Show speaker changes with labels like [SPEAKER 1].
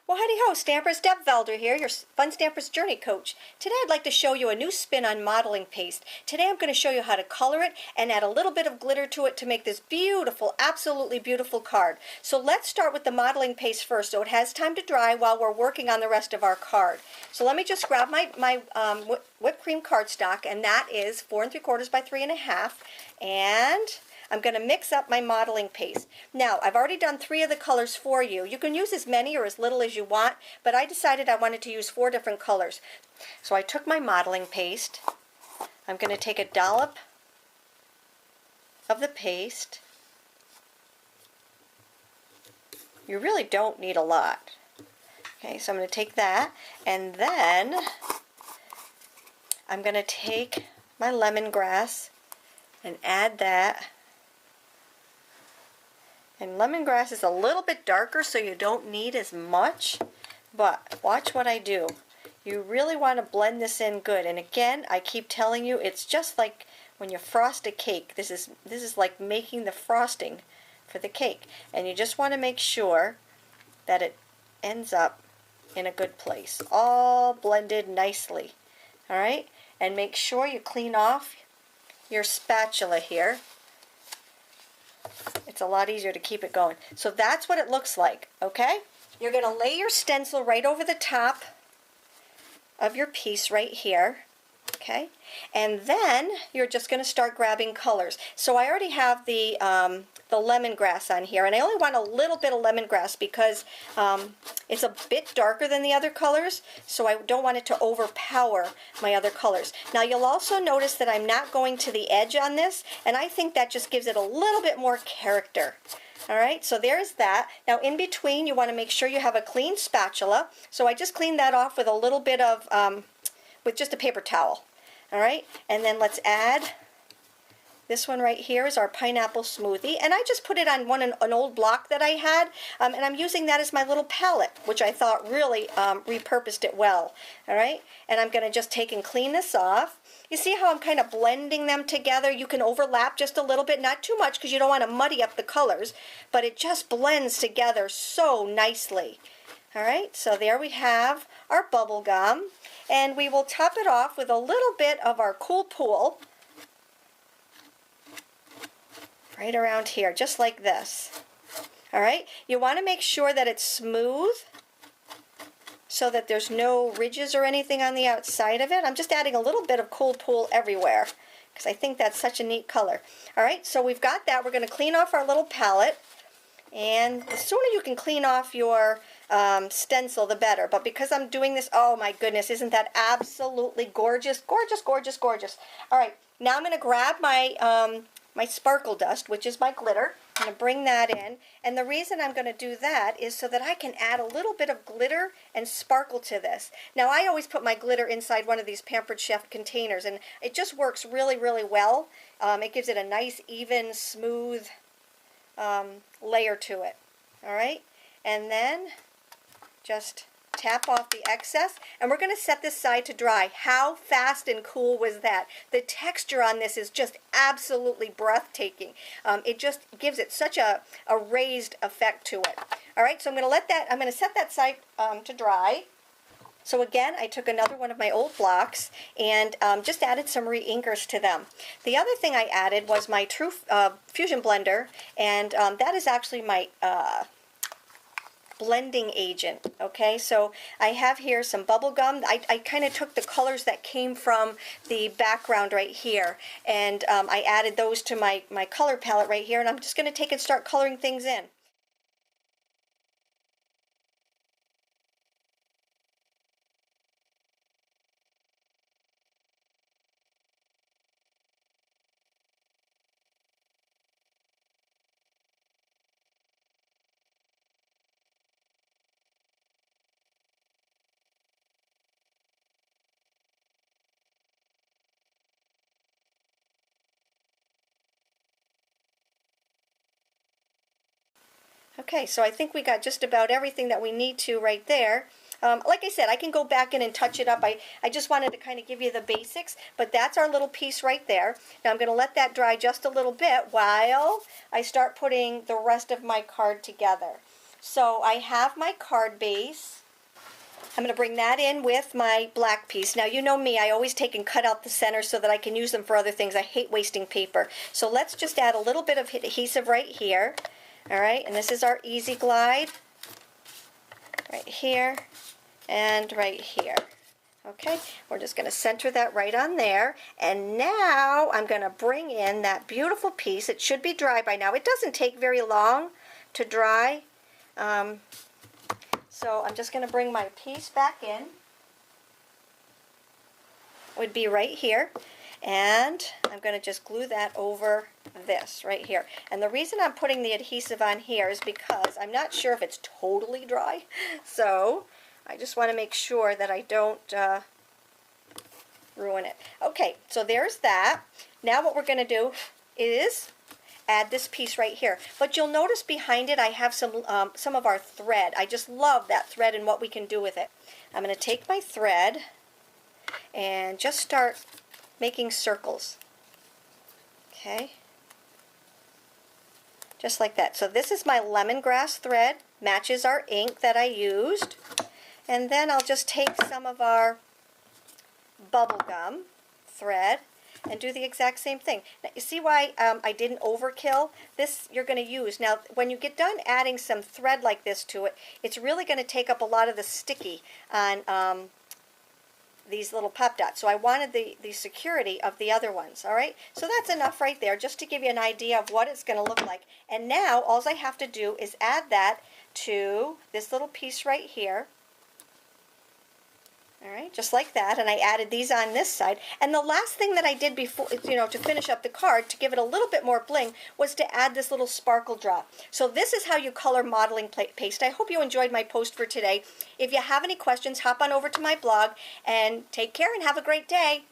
[SPEAKER 1] Well, howdy ho, Stampers. Deb Valder here, your Fun Stampers Journey Coach. Today I'd like to show you a new spin on modeling paste. Today I'm going to show you how to color it and add a little bit of glitter to it to make this beautiful, absolutely beautiful card. So let's start with the modeling paste first so it has time to dry while we're working on the rest of our card. So let me just grab my whipped cream cardstock, and that is 4 3/4 by 3 1/2, and I'm going to mix up my modeling paste. Now, I've already done 3 of the colors for you. You can use as many or as little as you want, but I decided I wanted to use 4 different colors. So I took my modeling paste. I'm going to take a dollop of the paste. You really don't need a lot. Okay, so I'm going to take that, and then I'm going to take my lemongrass and add that. And lemongrass is a little bit darker, so you don't need as much, but watch what I do. You really want to blend this in good. And again, I keep telling you, it's just like when you frost a cake. This is like making the frosting for the cake. And you just want to make sure that it ends up in a good place, all blended nicely. All right? And make sure you clean off your spatula here. It's a lot easier to keep it going. So that's what it looks like, okay? You're going to lay your stencil right over the top of your piece right here, okay? And then you're just going to start grabbing colors. So I already have the lemongrass on here, and I only want a little bit of lemongrass because it's a bit darker than the other colors, so I don't want it to overpower my other colors. Now you'll also notice that I'm not going to the edge on this, and I think that just gives it a little bit more character. All right, so there's that. Now in between, you want to make sure you have a clean spatula. So I just cleaned that off with a little bit of, with just a paper towel. All right, and then let's add, this one right here is our pineapple smoothie, and I just put it on an old block that I had, and I'm using that as my little palette, which I thought really repurposed it well. All right, and I'm going to just take and clean this off. You see how I'm kind of blending them together? You can overlap just a little bit, not too much because you don't want to muddy up the colors, but it just blends together so nicely. All right, so there we have our bubble gum, and we will top it off with a little bit of our Cool Pool right around here, just like this. All right, you want to make sure that it's smooth so that there's no ridges or anything on the outside of it. I'm just adding a little bit of Cool Pool everywhere because I think that's such a neat color. All right, so we've got that. We're going to clean off our little palette, and the sooner you can clean off your stencil, the better. But because I'm doing this, oh my goodness, isn't that absolutely gorgeous? Gorgeous, gorgeous, gorgeous. All right, now I'm going to grab my my sparkle dust, which is my glitter. I'm going to bring that in, and the reason I'm going to do that is so that I can add a little bit of glitter and sparkle to this. Now I always put my glitter inside one of these Pampered Chef containers, and it just works really, really well. It gives it a nice, even, smooth layer to it. All right, and then just tap off the excess, and we're going to set this side to dry. How fast and cool was that? The texture on this is just absolutely breathtaking. It just gives it such a raised effect to it. All right, so I'm going to set that side to dry. So again, I took another one of my old blocks and just added some re-inkers to them. The other thing I added was my True Fusion Blender, and that is actually my blending agent. Okay, so I have here some bubble gum. I kind of took the colors that came from the background right here, and I added those to my color palette right here, and I'm just going to take and start coloring things in. Okay, so I think we got just about everything that we need to right there. Like I said, I can go back in and touch it up. I just wanted to kind of give you the basics, but that's our little piece right there. Now I'm going to let that dry just a little bit while I start putting the rest of my card together. So I have my card base. I'm going to bring that in with my black piece. Now you know me, I always take and cut out the center so that I can use them for other things. I hate wasting paper. So let's just add a little bit of adhesive right here. All right, and this is our Easy Glide. Right here and right here. Okay, we're just going to center that right on there. And now I'm going to bring in that beautiful piece. It should be dry by now. It doesn't take very long to dry. So I'm just going to bring my piece back in. It would be right here. And I'm going to just glue that over this right here. And the reason I'm putting the adhesive on here is because I'm not sure if it's totally dry. So I just want to make sure that I don't ruin it. Okay, so there's that. Now what we're going to do is add this piece right here. But you'll notice behind it I have some of our thread. I just love that thread and what we can do with it. I'm going to take my thread and just start making circles. Okay, just like that. So this is my lemongrass thread, matches our ink that I used, and then I'll just take some of our bubblegum thread and do the exact same thing. Now, you see why I didn't overkill? This you're going to use. Now when you get done adding some thread like this to it, it's really going to take up a lot of the sticky on these little pop dots. So I wanted the security of the other ones, all right? So that's enough right there just to give you an idea of what it's going to look like. And now all I have to do is add that to this little piece right here. All right, just like that, and I added these on this side. And the last thing that I did before, to finish up the card, to give it a little bit more bling, was to add this little sparkle drop. So this is how you color modeling paste. I hope you enjoyed my post for today. If you have any questions, hop on over to my blog, and take care and have a great day.